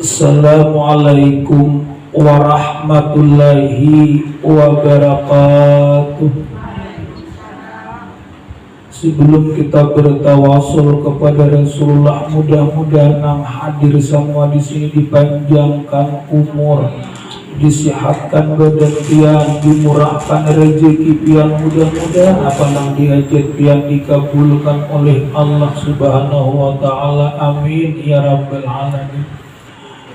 Assalamualaikum warahmatullahi wabarakatuh. Sebelum kita bertawasul kepada Rasulullah, mudah-mudahan yang hadir semua di sini dipanjangkan umur, disehatkan badan pian, dimurahkan rezeki pian, mudah-mudahan apa yang dihajat pian dikabulkan oleh Allah Subhanahu wa taala. Amin ya rabbal alamin.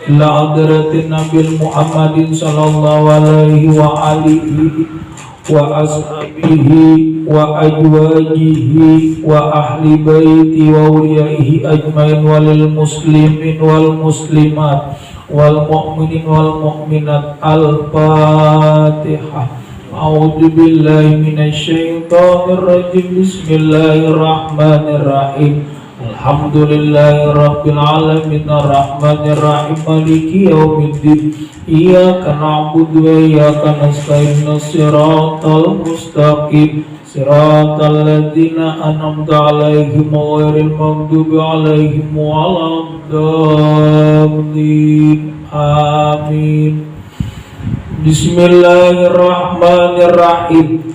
Ila hadratin Nabi Muhammadin sallallahu alaihi wa alihi wa ashabihi wa ajwajihi wa ahli baiti wa uliyaihi ajmain walil muslimin wal muslimat wal mu'minin wal mu'minat. Al-Fatihah. A'udzu billahi minasy syaithanir rajim. Bismillahirrahmanirrahim. Alhamdulillahi rabbil alamin arrahmanir rahim maliki yaumiddin. Iyyaka na'budu wa iyyaka nasta'in. Shiratal mustaqim shiratal ladzina an'amta 'alaihim ghairil maghdubi 'alaihim waladdallin. Amin. Bismillahirrahmanirrahim.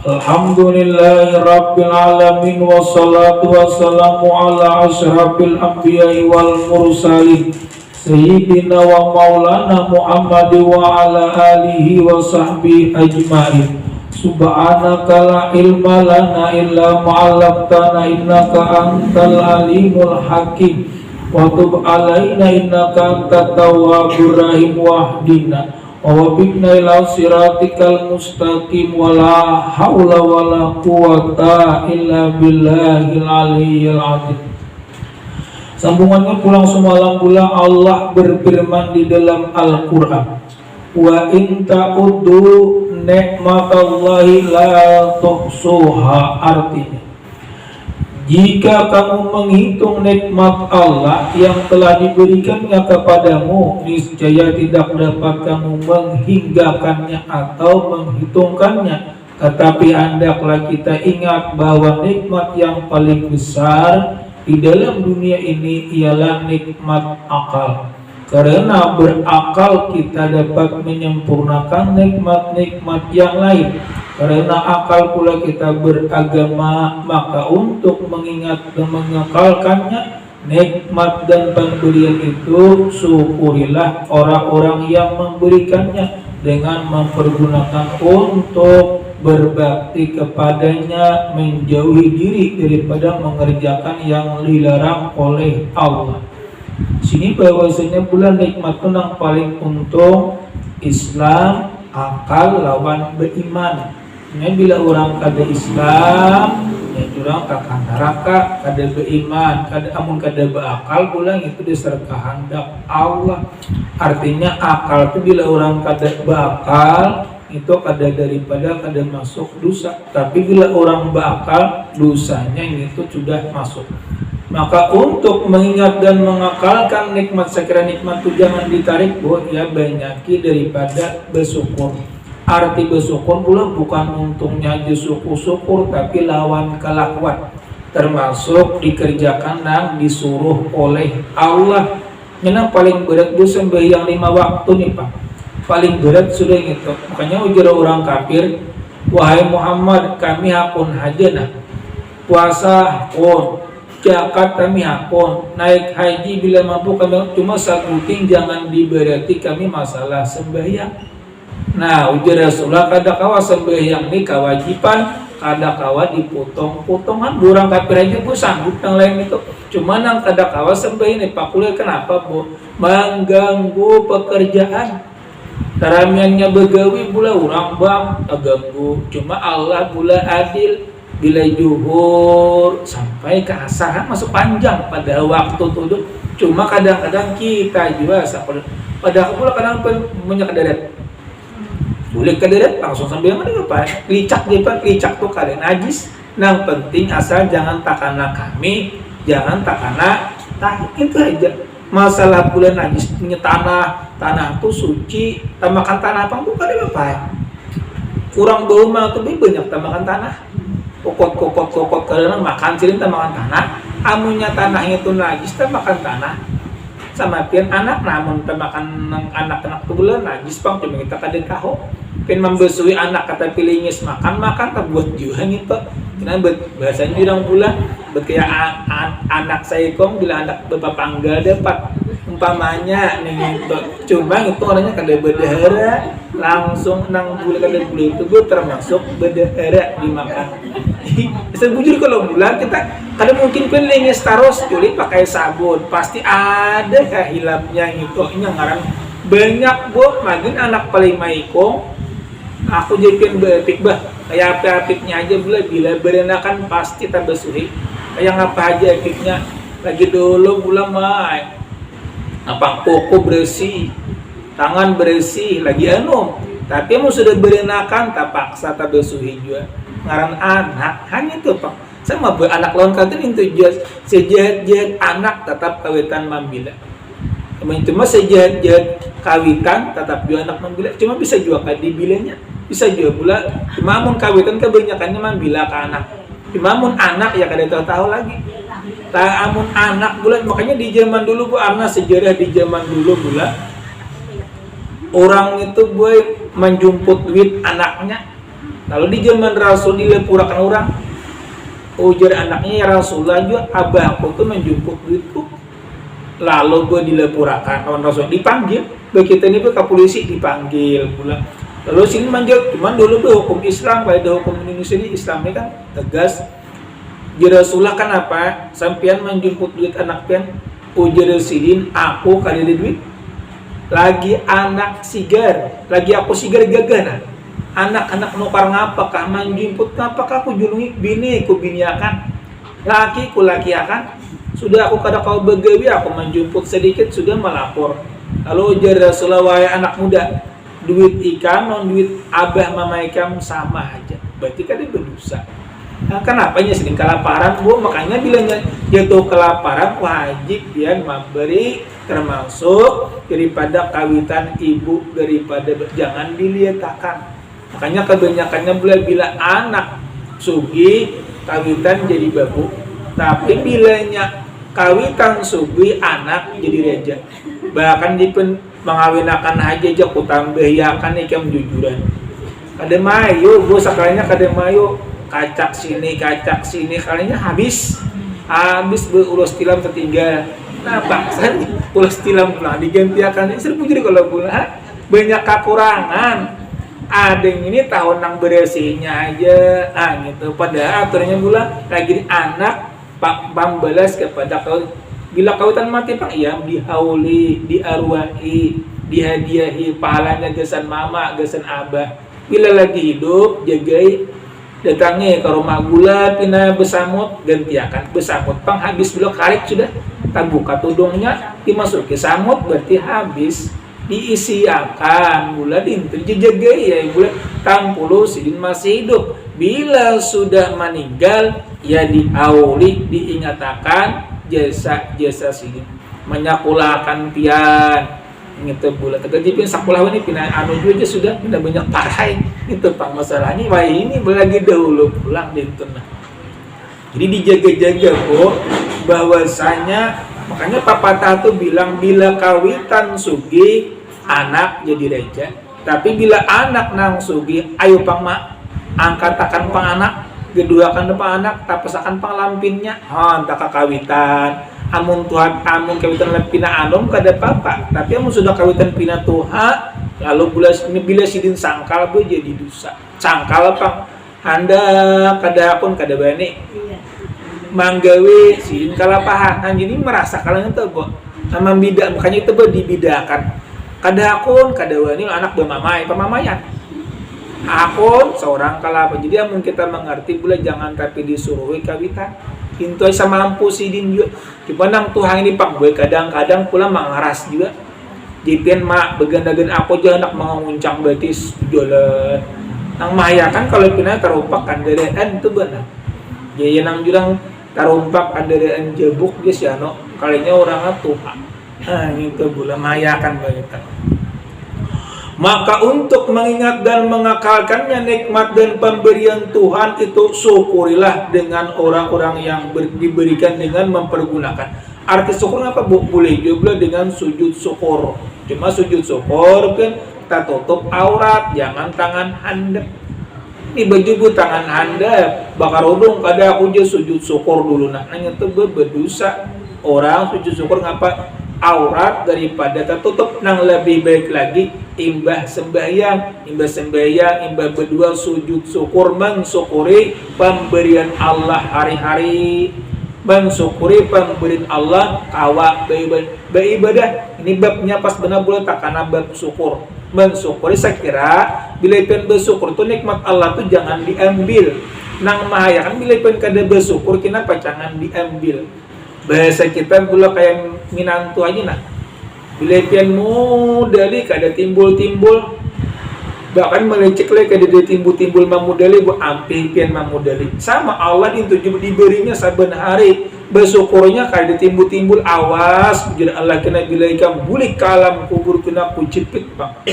Alhamdulillahi rabbil alamin wassalatu wassalamu ala asyrafil anbiya'i wal mursalin sayyidina wa maulana Muhammad wa ala alihi wa sahbihi ajma'in. Subhanaka la ilma lana illa ma'allamtana innaka antal alimul hakim wa tub alaina innaka antat tawwabur rahim wahdina wa wafiqna ila siratikal mustaqim wala haula wala quwata illa billahil aliyyil azim. Sambungannya pulang semalam pula Allah berfirman di dalam Al-Qur'an, wa in ta'uddu nikmatallahi la tuhsuha. Artinya, jika kamu menghitung nikmat Allah yang telah diberikannya kepadamu, niscaya tidak dapat kamu menghinggakannya atau menghitungkannya. Tetapi hendaklah kita ingat bahwa nikmat yang paling besar di dalam dunia ini ialah nikmat akal. Karena berakal kita dapat menyempurnakan nikmat-nikmat yang lain. Karena akal pula kita beragama, maka untuk mengingat dan mengekalkannya nikmat dan pemberian itu, syukurilah orang-orang yang memberikannya dengan mempergunakan untuk berbakti kepadanya, menjauhi diri daripada mengerjakan yang dilarang oleh Allah. Sini bahwasanya bulan nikmat itu yang paling untung Islam, akal lawan beriman. Ini bila orang kada Islam, ya orang akan neraka, kada beriman, kada amun kada berakal bulan itu diserka hendak Allah. Artinya akal itu bila orang kada berakal itu kada daripada kada masuk dosa. Tapi bila orang berakal, dosanya itu sudah masuk. Maka untuk mengingat dan mengakalkan nikmat, sekira nikmat itu jangan ditarik ya banyaki daripada bersyukur. Arti bersyukur pula bukan untungnya aja syukur-syukur, tapi lawan kelakuan, termasuk dikerjakan dan disuruh oleh Allah. Yang paling berat itu sembahyang 5 waktu nih Pak, paling berat sudah gitu. Makanya ujar orang kafir, wahai Muhammad, kami hakun hajana, puasa hakun, zakat kami hakun, naik haji bila mampu kami, cuma satu ting jangan diberati kami masalah sembahyang. Nah ujar Rasulullah, kada kawa sembahyang ini kewajiban, kada kawa dipotong-potongan. Orang kafir aja bu sanggup yang lain itu, cuma nang kada kawa sembahyang ini Pak Kuliah. Kenapa bu? Mengganggu pekerjaan. Taramiannya begawi pula orang bang terganggu. Cuma Allah pula adil, bila juhur sampai ke asahan masuk panjang pada waktu tuh. Cuma kadang-kadang kita juga pada pula kadang punya kadarat, boleh kadarat langsung sambil mana apa licak dia Pak, licak tuh kalian najis. Yang penting asal jangan takana kami, jangan takana itu aja. Masalah bulan najis punya tanah tuh suci, tamakan tanah apa tuh kada apa kurang bau mah tuh banyak tamakan tanah, kokot karena makan cilin tamakan tanah. Amunnya tanahnya itu najis tamakan tanah sama pian anak namun temakan anak-anak bulan najis pang cuma kita kadek kaho pian membesui anak kata pilihnya makan tak buat juga gitu karena bahasanya bilang pula kayak anak saya kong bila anak bapak panggal dapat umpamanya nih cuma itu orangnya kada berdahara langsung nang bulan kada bulan itu gue termasuk berdahara dimakan. Sebujur kalau bulan kita kada mungkin kan lenges taros culi pakai sabun pasti ada kahilapnya itu yang ngarang banyak bu magin anak paling maikong aku jadikan betik bah kayak apik-apiknya aja bila berenakan pasti tambah suhi kayak ngapa aja apiknya lagi dulu bulan mai apa koko bersih tangan bersih lagi tapi mau sudah berenakan tak paksa tak bersuhi juga ngaran anak hanya itu pak sama anak lawan kantin itu sejahat-jahat anak tetap kawitan mambila cuma sejahat-jahat kawitan tetap juga anak mambila cuma bisa juga dibilanya bisa juga pula cuma amun kawitan kebanyakannya mambila ke anak cuma amun anak ya kada tahu lagi amun anak bulan makanya di zaman dulu bu karena sejarah di zaman dulu bulan orang itu boy menjemput duit anaknya lalu di zaman Rasul dilepurakan orang ujar anaknya ya Rasulullah juga abahku tuh menjemput duitku lalu gue dilepurakan kawan Rasul dipanggil begitu ini ke polisi dipanggil pula lalu sini manggil cuman dulu tuh hukum Islam pada hukum Indonesia ini Islamnya kan tegas ya Rasulullah kan apa sampian menjemput duit anak pian ujar sidin aku kali ada duit lagi anak sigar lagi aku sigar gagana anak-anak nukar ngapakah menjemput ngapakah aku julungi bini ku biniakan laki ku laki akan sudah aku kada kau begawi aku menjemput sedikit sudah melapor lalu ujar Rasulullah wahai anak muda duit ikan non duit abah mama ikan sama aja berarti kada berdosa. Nah, kenapanya sering kelaparan bu makanya bilangnya jatuh kelaparan wajib dia memberi termasuk daripada kawitan ibu daripada jangan diliatakan makanya kebanyakannya bila anak sugi kawitan jadi babu tapi bilanya kawitan sugi anak jadi reja bahkan dipen mengawinakan aja ku tambahyakan ikam jujuran kada mayo bu sekalinya kada mayo kacak sini kalinya habis berulas tilam tertinggal nah paksa ulas tilam pulang digantiakan ini serbu jadi kalau pula banyak kekurangan ada yang ini tahun nang bersihnya aja gitu padahal aturannya pula lagi anak pak pambalas kepada kau bila kawitan mati pak ya dihauli diarwahi dihadiahi pahalanya gesan mama gesan abah bila lagi hidup jagai datangnya ke rumah gula pina besamut gantiakan besamut pang habis bila karik sudah tak buka tudungnya dimasuki samut berarti habis diisiakan gula dinter jagai ya gula tampulu sidin masih hidup bila sudah meninggal ya diauli diingatakan jasa sidin menyakulahkan pian gitu bulan terjadi pin sakulah ini pina anu juga sudah pindah banyak parai itu pang masalahnya wah ini lagi dahulu pulang dinten jadi dijaga-jaga kok bahwasanya makanya papatah tuh bilang bila kawitan sugi anak jadi reja tapi bila anak nang sugi ayo pang mak angkat akan pang anak geduakan pang anak tapesakan pang lampinnya tak kawitan amun Tuhan amun kawitan pina anom kada apa tapi amun sudah kawitan pina Tuhan lalu bila sidin sangkal bu jadi dosa sangkal pang anda kada akun kada bani manggawi sidin kalapahan jadi merasa kalanya itu bu sama bida makanya itu bu dibidakan kada akun kada wani anak bermamai pemamayan akun seorang kalapa jadi amun kita mengerti boleh jangan tapi disuruhi kawitan itu bisa mampu sidin juga cuma nang Tuhan ini pak gue kadang-kadang pula mengaras juga jipian mak begandagan aku aja anak menguncang batis jalan nang maya kan kalau pina terumpak kandaraan itu benar ya nang jurang terumpak kandaraan jabuk dia siano kalinya orang Tuhan itu pula maya kan begitu. Maka untuk mengingat dan mengakalkannya nikmat dan pemberian Tuhan itu syukurilah dengan orang-orang yang diberikan dengan mempergunakan. arti syukur apa bu? Boleh juga dengan sujud syukur. Cuma sujud syukur kan kita tutup aurat, jangan tangan handap. Ini baju bu tangan handap, bakar udung kada aku aja sujud syukur dulu. Nah nanya tuh berdosa. Orang sujud syukur ngapa? Aurat daripada tertutup. Nang lebih baik lagi imbah sembahyang, imbah berdua sujud syukur, mensyukuri pemberian Allah hari-hari, mensyukuri pemberian Allah kawa beribadah. Ini babnya pas benar boleh tak karena bab syukur. Mensyukuri saya kira bila pen bersyukur tu nikmat Allah tu jangan diambil. Nang mahaya kan bila pen kada bersyukur kenapa jangan diambil. Bahasa kita pula kayak minantu aja nah. Bila pian modali kada timbul-timbul, bahkan melecek lagi kada timbul-timbul mamudali bu ampih pian mamudali. Sama Allah dituju diberinya saben hari, bersyukurnya kada timbul-timbul. Awas jadi Allah kena bila ikam bulik kalam kubur kena kucipit pak.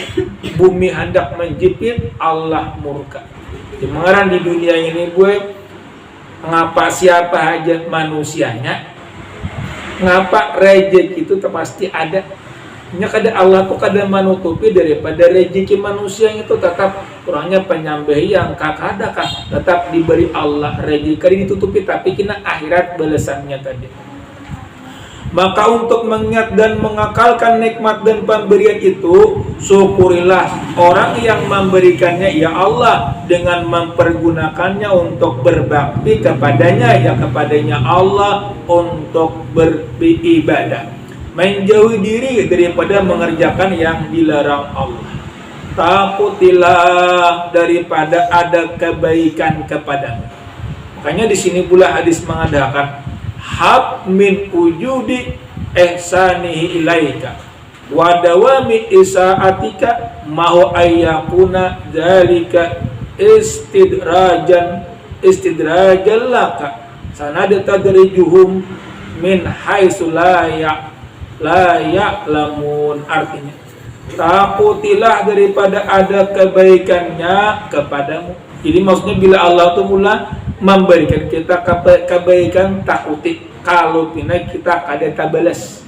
Bumi hendak menjepit Allah murka. Mengarang di dunia ini gue ngapa siapa aja manusianya, ngapa rezeki itu pasti ada. Nya kada Allah tuh kada menutupi daripada rezeki manusia itu tetap kurangnya penyambah yang kakadakah tetap diberi Allah rezeki kada ditutupi tapi kena akhirat balasannya tadi. Maka untuk mengingat dan mengakalkan nikmat dan pemberian itu, syukurilah orang yang memberikannya ya Allah dengan mempergunakannya untuk berbakti kepadanya ya kepadanya Allah untuk beribadah. Menjauhi diri daripada mengerjakan yang dilarang Allah. Takutilah daripada ada kebaikan kepadamu. Makanya di sini pula hadis mengadakan hab min wujudi ihsanihi ilaika wa dawami isaatika mahu ayyakuna dzalika istidrajan laka sanad tadrijuhum min haitsu la ya'lamun. Artinya takutilah daripada ada kebaikannya kepadamu. Jadi maksudnya bila Allah itu mula memberikan kita kebaikan, takuti kalau pina kita kada tabalas.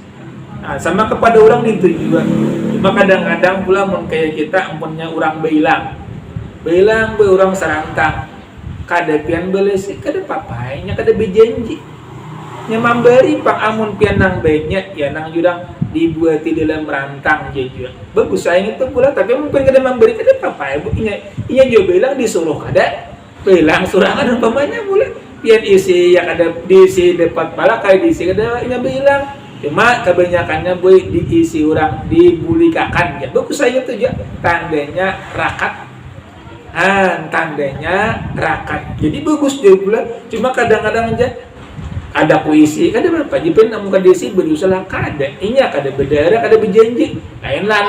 Nah, sama kepada orang itu juga. Cuma kadang-kadang pula mun kayak kita empunnya orang beilang be orang sarantang kada pian beles kada papainya kada berjanji nya memberi pang amun pian nang baiknya ya nang jurang dibuati dalam rantang juga bagus sayang itu pula tapi mungkin kada memberi kada papai bu inya juga bilang disuruh kada bilang surangan umpamanya boleh pian isi yang ada diisi dapat pala kayak diisi kada inya bilang cuma kebanyakannya boy diisi orang dibulikakan ya bagus saya itu juga tandanya rakat jadi bagus dia pula cuma kadang-kadang aja ada puisi kada berapa jipen namun kada isi berusaha kada inya kada berdarah kada berjanji lainlah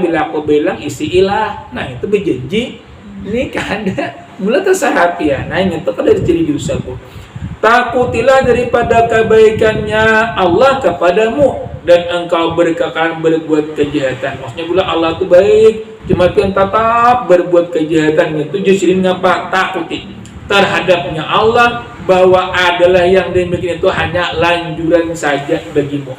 bila aku bilang isi ilah nah itu berjanji ini kada mula tersahapi ya nah itu kada jadi dosa bu. Takutilah daripada kebaikannya Allah kepadamu dan engkau berkekal berbuat kejahatan. Maksudnya pula Allah itu baik, cuma yang tetap berbuat kejahatan itu justru ngapa takuti terhadapnya Allah bahwa adalah yang demikian itu hanya lanjuran saja bagimu.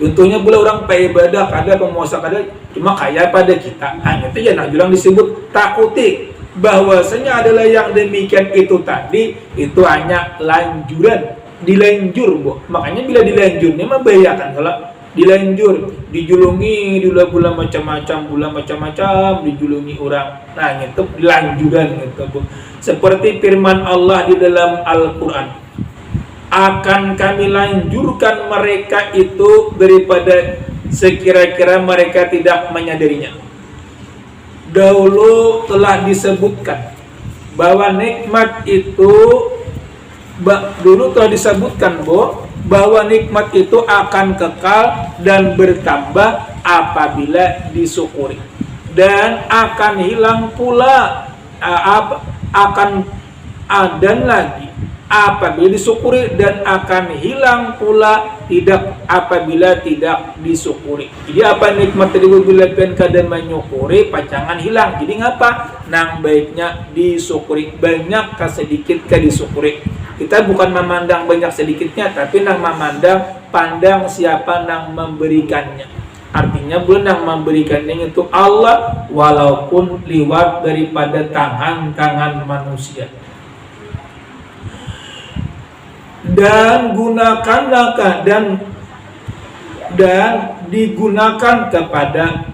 Contohnya pula orang ibadah kada pemuasa kada cuma kaya pada kita. Hanya itu ya lanjuran disebut takuti. Bahwasanya adalah yang demikian itu tadi itu hanya lanjuran dilanjur bu makanya bila dilanjur ini membahayakan kalau dilanjur dijulungi bulan macam-macam dijulungi orang nah itu lanjuran gitu bu seperti firman Allah di dalam Al-Quran akan kami lanjurkan mereka itu daripada sekira-kira mereka tidak menyadarinya. Dahulu telah disebutkan bahwa nikmat itu dulu telah disebutkan bahwa nikmat itu akan kekal dan bertambah apabila disyukuri dan akan hilang pula akan ada lagi apabila disyukuri dan akan hilang pula tidak apabila tidak disyukuri. Jadi apa nikmat tadi bila pian kada menyukuri pacangan hilang. Jadi ngapa? Nang baiknya disyukuri banyak sedikit disyukuri. Kita bukan memandang banyak sedikitnya tapi nang memandang pandang siapa yang memberikannya. Artinya bulan yang memberikannya itu Allah, walaupun lewat daripada tangan-tangan manusia. Dan gunakanlah dan digunakan kepada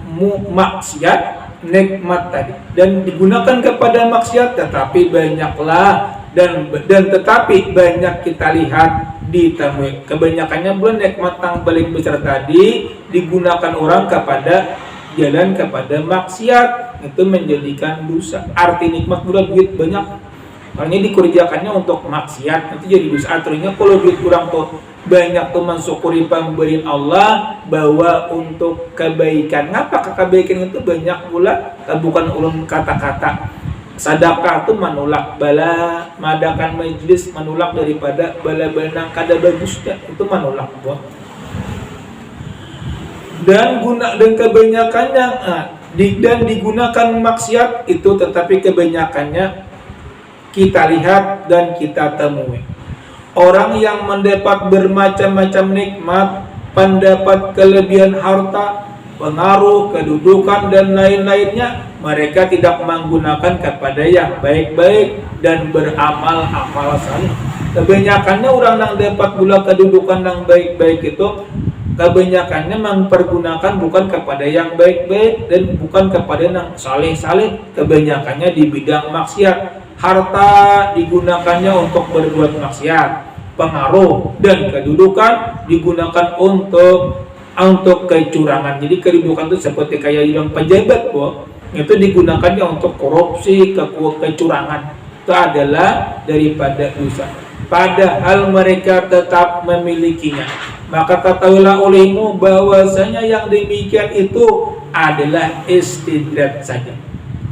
maksiat nikmat tadi, dan digunakan kepada maksiat, tetapi banyaklah dan tetapi banyak kita lihat ditemui. Kebanyakannya bulan nikmat yang paling besar tadi digunakan orang kepada jalan kepada maksiat, itu menjadikan dosa. Arti nikmat bulan duit banyak, hanya dikerjakannya untuk maksiat, nanti jadi dosa. Artinya kalau duit kurang tuh banyak tuh mensyukuri pemberian Allah bahwa untuk kebaikan. Ngapa kebaikan itu banyak pula, bukan ulun kata-kata. Sedekah itu menolak bala, madakan majlis menolak daripada bala-bala kada bagusnya, itu menolak buat. Dan kebanyakannya dan digunakan maksiat itu, tetapi kebanyakannya kita lihat dan kita temui. Orang yang mendapat bermacam-macam nikmat, pendapat kelebihan harta, pengaruh, kedudukan, dan lain-lainnya, mereka tidak menggunakan kepada yang baik-baik dan beramal-amal saleh. Kebanyakannya orang yang dapat pula kedudukan yang baik-baik itu, kebanyakannya mempergunakan bukan kepada yang baik-baik dan bukan kepada yang saleh-saleh. Kebanyakannya di bidang maksiat. Harta digunakannya untuk berbuat maksiat, pengaruh dan kedudukan digunakan untuk kecurangan. Jadi kedudukan itu seperti kayak yang pejabat, itu digunakannya untuk korupsi, kecurangan. Itu adalah daripada dosa. Padahal mereka tetap memilikinya. Maka ketahuilah olehmu bahwasanya yang demikian itu adalah istidraj saja.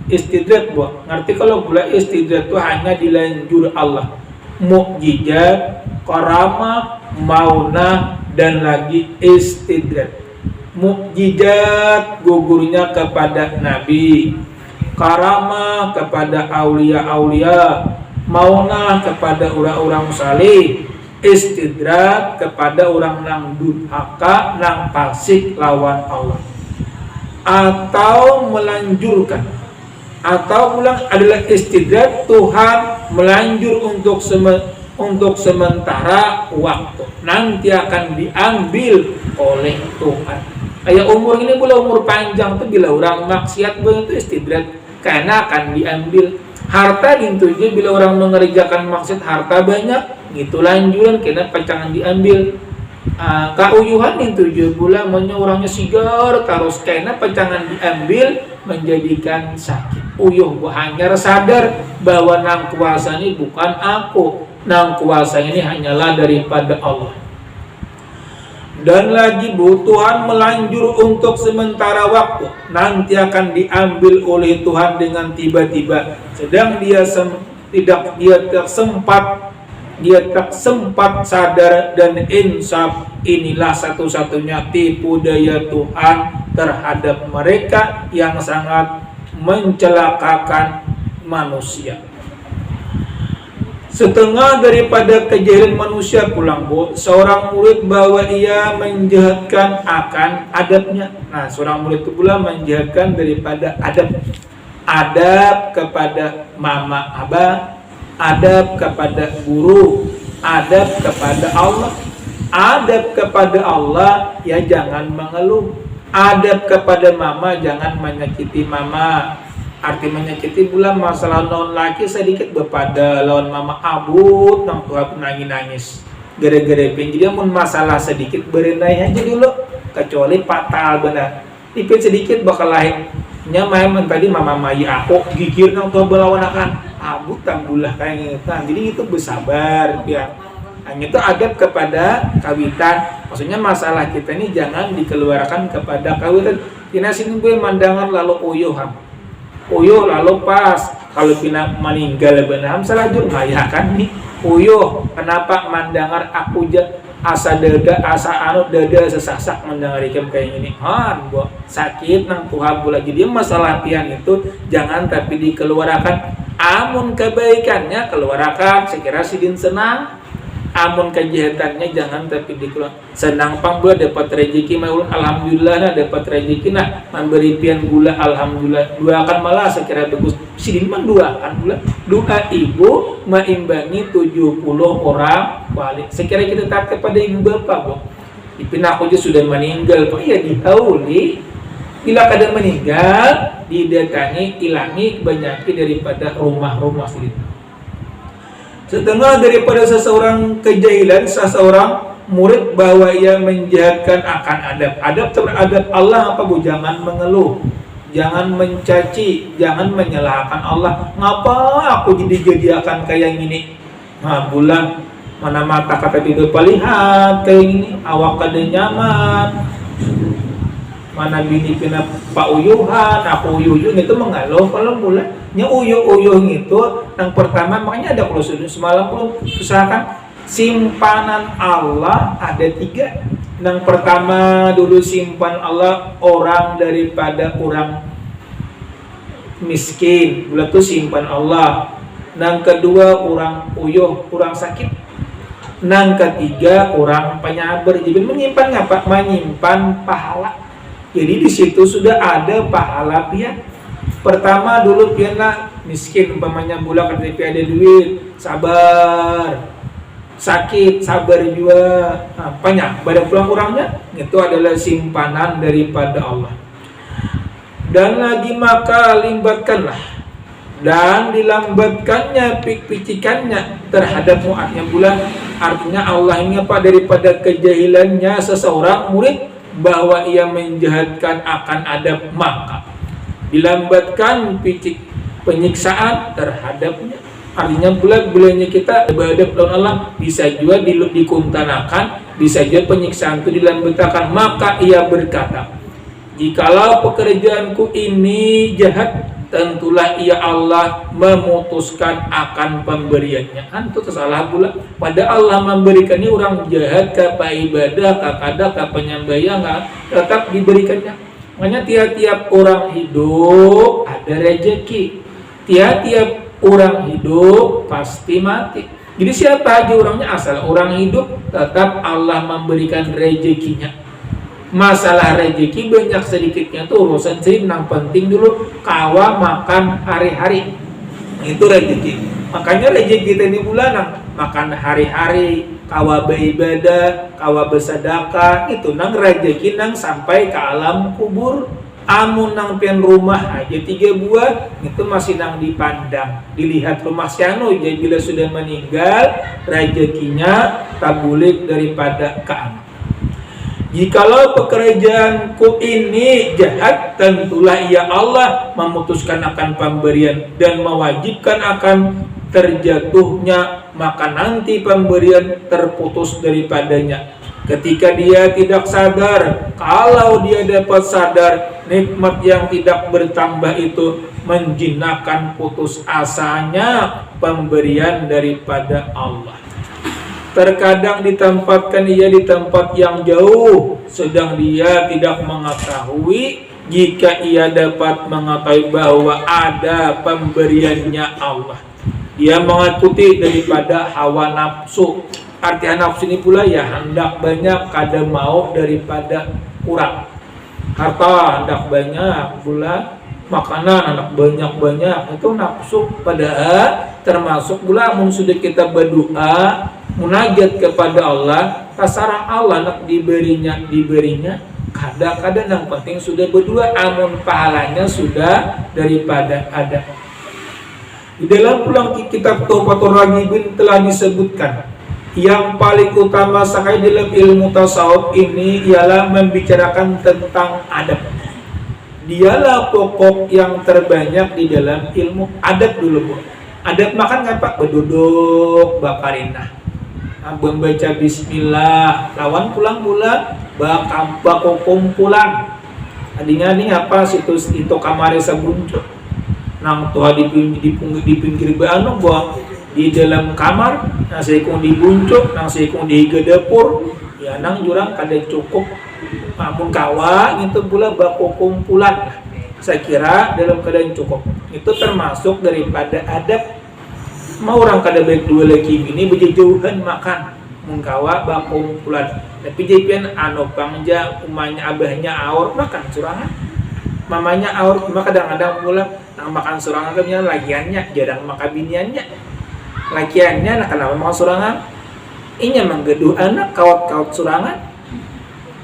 Istidraj, ngerti kalau pula istidraj itu hanya dilanjur Allah. Mukjizat, karamah, maunah, dan lagi istidraj. Mukjizat gugurnya kepada nabi, karamah kepada aulia-aulia, maunah kepada orang-orang saleh, istidraj kepada orang nang durhaka, nang fasik lawan Allah. Atau melanjurkan, atau pulang adalah istidraj, Tuhan melanjur untuk sementara waktu, nanti akan diambil oleh Tuhan. Kayak umur ini pula umur panjang tuh bila orang maksiat itu istidraj, karena akan diambil. Harta gitu aja bila orang mengerjakan maksiat, harta banyak gitu lanjuran kena pacangan diambil. Kauyuhan itu juga pula orangnya sigar terus kena pacangan diambil, menjadikan sakit. Uyuh, hanya sadar bahwa nang kuasa ini bukan aku, nang kuasa ini hanyalah daripada Allah. Dan lagi Tuhan melanjur untuk sementara waktu, nanti akan diambil oleh Tuhan dengan tiba-tiba. Sedang dia tak sempat sadar dan insaf. Inilah satu-satunya tipu daya Tuhan terhadap mereka yang sangat mencelakakan manusia. Setengah daripada kejahilan manusia pulang seorang murid bahwa ia menjahatkan akan adabnya. Nah, seorang murid itu pula menjahatkan daripada adab kepada mama abah, adab kepada guru, adab kepada Allah. Adab kepada Allah ya jangan mengeluh. Adab kepada mama jangan menyakiti mama. Arti menyakiti pula masalah non laki sedikit bepada lawan mama abut nang Tuhan nangis gara-gara jadi mun masalah sedikit berenai aja dulu, kecuali fatal benar tipit sedikit bakal lain nyamain tadi mama mayi aku gigir nang Tuhan belawan akan abut tambulah kayak gitu. Jadi itu bersabar ya. Hanya itu adab kepada kawitan. Maksudnya masalah kita ini jangan dikeluarkan kepada kawitan. Kina sini gue mandangan lalu uyuh lalu pas kalau pina meninggal benar salah jur maya kan nih uyuh kenapa mandangar aku asa dada sesasak mendengar ikem kayak gini sakit nang Tuhan pula. Jadi masalah pian itu jangan tapi dikeluarkan. Amun kebaikannya keluarkan sekira sidin senang, amun kejahatannya jangan tapi dikeluar. Senang pang gula dapat rezeki mah ulun alhamdulillah nah dapat rezeki nah memberi pian gula alhamdulillah. Doakan malah sekira bagus. Sidin mah doakan gula. Doa ibu meimbangi 70 orang balik. Sekira kita taat kepada ibu bapak, Bu. Ipin aku juga sudah meninggal, Pak. Ya dihauli. Bila kadang meninggal, didatangi, ilangi kebanyakan daripada rumah-rumah sidin. Setengah daripada seseorang kejahilan, seseorang murid bahwa ia menjahatkan akan adab. Adab terhadap Allah apa, Bu? Jangan mengeluh, jangan mencaci, jangan menyalahkan Allah. Ngapa aku jadi akan kayak gini? Nah, bulan mana mata kata tidak lihat kayak gini, awak kada nyaman. Mana bini kena Pak Uyuhan, aku uyuh itu mengaluh kalau mulanya uyuh itu yang pertama makanya ada kalau semalam belum usahakan simpanan Allah ada 3. Yang pertama dulu simpan Allah orang daripada orang miskin, bulan itu simpan Allah. Yang kedua orang uyuh, orang sakit. Yang ketiga orang penyabar. Jadi menyimpan apa? Menyimpan pahala. Jadi di situ sudah ada pahala pian. Pertama dulu pian lah miskin umpamanya bulan ketika ada duit, sabar. Sakit, sabar juga. Apanya? Pada pulang kurangnya itu adalah simpanan daripada Allah. Dan lagi maka limbatkanlah dan dilambatkannya picikannya terhadap muatnya bulan. Artinya Allah ini apa? Daripada kejahilannya seseorang murid bahwa ia menjahatkan akan adab, maka dilambatkan penyiksaan terhadapnya. Artinya bulannya kita ibadah lawan Allah bisa juga dikuntanakan, bisa juga penyiksaan itu dilambatkan. Maka ia berkata, jikalau pekerjaanku ini jahat, tentulah ia Allah memutuskan akan pemberiannya. Itu salah pula. Pada Allah memberikannya orang jahat ke ibadah, ke kada, ke penyembahnya tetap diberikannya. Makanya tiap-tiap orang hidup ada rezeki. Tiap-tiap orang hidup pasti mati. Jadi siapa aja orangnya asal orang hidup tetap Allah memberikan rezekinya. Masalah rezeki banyak sedikitnya tuh urusan sih, yang penting dulu kawa makan hari-hari itu rezeki. Makanya rezeki kita ini bulanan makan hari-hari, kawa beribadah, kawa bersedekah, itu nang rezeki nang sampai ke alam kubur. Amun nang pian rumah aja 3 buah itu masih nang dipandang, dilihat rumah siano. Jadi bila sudah meninggal rezekinya tabulik daripada ke anak. Jikalau pekerjaanku ini jahat, tentulah ia Allah memutuskan akan pemberian dan mewajibkan akan terjatuhnya, maka nanti pemberian terputus daripadanya. Ketika dia tidak sadar, kalau dia dapat sadar, nikmat yang tidak bertambah itu menjinakkan putus asanya pemberian daripada Allah. Terkadang ditempatkan ia di tempat yang jauh, sedang dia tidak mengetahui jika ia dapat mengetahui bahwa ada pemberiannya Allah. Dia mengikuti daripada hawa nafsu. Artinya nafsu ini pula ya hendak banyak, kada mau daripada kurang. Harta hendak banyak, pula makanan hendak banyak-banyak, itu nafsu. Padahal termasuk pula mun sudah kita berdoa munajat kepada Allah, tasarah Allah nak diberinya kadang-kadang yang penting sudah berdua, amun pahalanya sudah daripada ada. Di dalam pulang kitab Tuhfatur Raghibin telah disebutkan yang paling utama sekali dalam ilmu tasawuf ini ialah membicarakan tentang adab. Dialah pokok yang terbanyak di dalam ilmu adab dulu, Bu. Adab makan kan Pak, berduduk, bakarinah, membaca bismillah, lawan pulang pula bako kumpulan. Adinya ini apa situs itu kamare sabunco. Nang tuh di pinggir bano buang di dalam kamar, nang seikung dibuncuk, nang seikung di dapur. Ya nang jurang kada cukup. Namun kawa itu pula bako kumpulan. Saya kira dalam keadaan cukup. Itu termasuk daripada adab. Mau orang kada baik dua lagi ini berjauhan makan. mengkawa bakumpulan tapi jipian anu pangja umanya abahnya aur makan surangan mamanya aur cuma kadang-kadang pula makan surangan kan lagiannya jarang makan biniannya lagiannya nah kenapa makan surangan inya menggeduh anak kawat-kawat surangan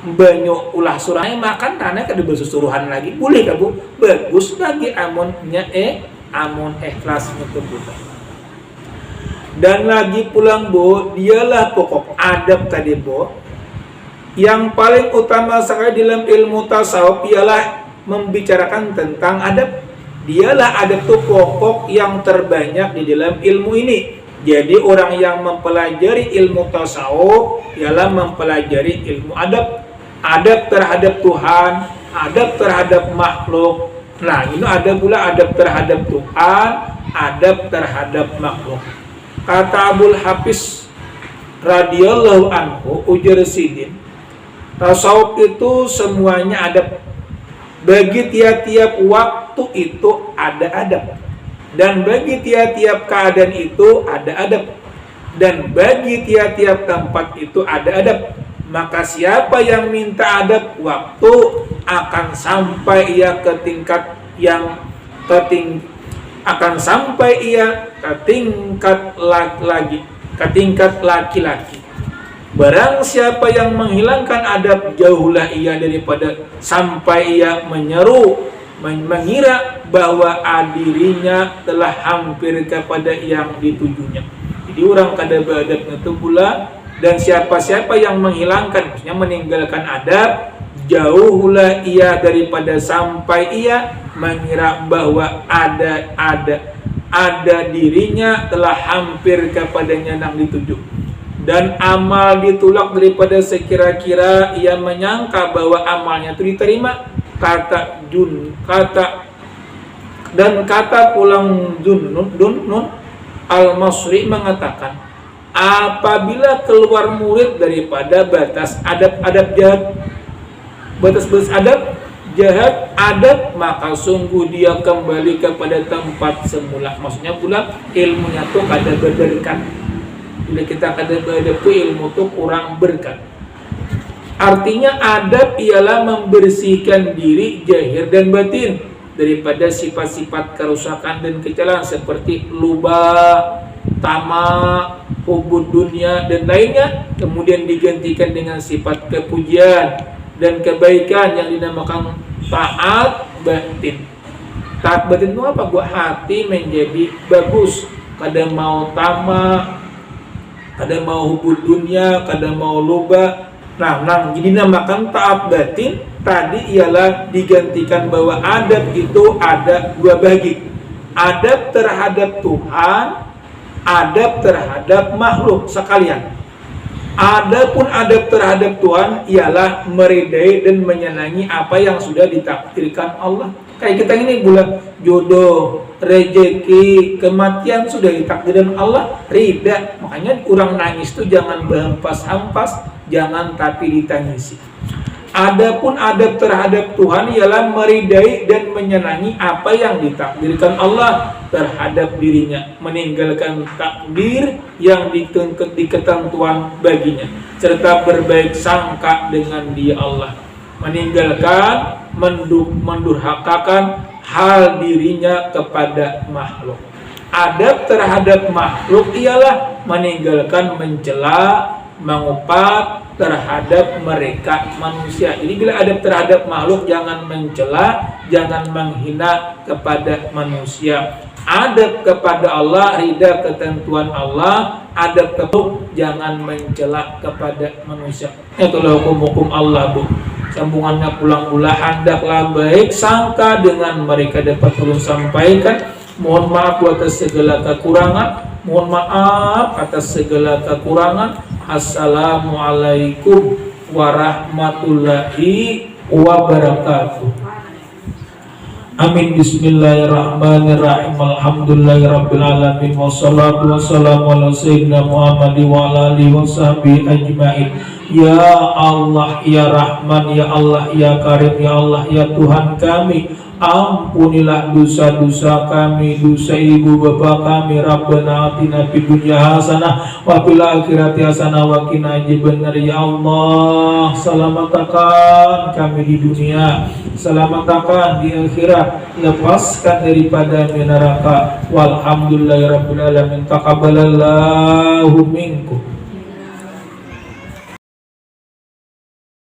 banyak ulah surangan makan tanah kada bersusuruhan lagi boleh kan bu bagus lagi amunnya amun ikhlas betul-betul. Dan lagi pulang bu, dialah pokok adab tadi bu. Yang paling utama sekali dalam ilmu tasawuf ialah membicarakan tentang adab. Dialah adab itu pokok yang terbanyak di dalam ilmu ini. Jadi orang yang mempelajari ilmu tasawuf ialah mempelajari ilmu adab. Adab terhadap Tuhan, adab terhadap makhluk. Nah, ini ada pula adab terhadap Tuhan, adab terhadap makhluk. Kata Abul Hafiz radhiyallahu anhu ujar Sidin, tasawuf itu semuanya adab. Bagi tiap-tiap waktu itu ada adab, dan bagi tiap-tiap keadaan itu ada adab, dan bagi tiap-tiap tempat itu ada adab. Maka siapa yang minta adab waktu akan sampai ia ke tingkat yang akan sampai ia ke tingkat laki-laki. Barang siapa yang menghilangkan adab, jauhlah ia daripada sampai ia mengira bahwa dirinya telah hampir kepada yang ditujunya. Jadi orang kada beradab itu pula. Dan siapa-siapa yang menghilangkan, maksudnya meninggalkan adab, jauhlah ia daripada sampai ia mengira bahwa ada dirinya telah hampir kepadanya yang dituju. Dan amal ditolak daripada sekira-kira ia menyangka bahwa amalnya itu diterima. Kata pulang Dunnun Al-Masri mengatakan, apabila keluar murid daripada batas adab jahat, batas adab, maka sungguh dia kembali kepada tempat semula. Maksudnya pula ilmunya tuh kada berberkat. Bila kita kada beradab tuh ilmu tuh kurang berkat. Artinya adab ialah membersihkan diri zahir dan batin daripada sifat-sifat kerusakan dan kecelakaan seperti luba, tamak, hubud dunia dan lainnya, kemudian digantikan dengan sifat kepujian dan kebaikan yang dinamakan taat batin. Taat batin itu apa? Buat hati menjadi bagus, kada mau tamak, kada mau hubud dunia, kada mau luba. Nah, jadi dinamakan taat batin tadi ialah digantikan bahwa adab itu ada dua bagi. Adab terhadap Tuhan, adab terhadap makhluk sekalian. Adapun adab terhadap Tuhan ialah meridai dan menyenangi apa yang sudah ditakdirkan Allah. Kayak kita ini bulan jodoh, rezeki, kematian sudah ditakdirkan Allah, rida. Makanya kurang nangis itu jangan berhampas-hampas, jangan tapi ditangisi. Adapun adab terhadap Tuhan ialah meridai dan menyenangi apa yang ditakdirkan Allah terhadap dirinya, meninggalkan takdir yang di ketentuan baginya, serta berbaik sangka dengan Dia Allah, meninggalkan mendurhakakan hal dirinya kepada makhluk. Adab terhadap makhluk ialah meninggalkan mencela, mengupat terhadap mereka manusia. Jadi bila adab terhadap makhluk, jangan mencela, jangan menghina kepada manusia. Adab kepada Allah, ridha ketentuan Allah. Adab kepada jangan mencela kepada manusia. Itulah hukum-hukum Allah, Bu. Sambungannya pulang pula, hendaklah baik sangka dengan mereka dapat ulun sampaikan. Mohon maaf atas segala kekurangan. Mohon maaf atas segala kekurangan. Assalamualaikum warahmatullahi wabarakatuh. Amin. Bismillahirrahmanirrahim. Alhamdulillahirabbil alamin. Wassalatu wassalamu ala sayyidina Muhammad wa ala alihi washabihi ajmain. Ya Allah, ya Rahman, ya Allah, ya Karim, ya Allah, ya Tuhan kami, ampunilah dosa-dosa kami, dosa ibu bapa kami. Rabbana atina fid dunya hasanah wa fil akhirati hasanah wa qina adzabannar. Ya Allah, selamatkan kami di dunia, selamatkan di akhirat, lepaskan daripada neraka. Walhamdulillahirabbil alamin. Taqabbalallahu minkum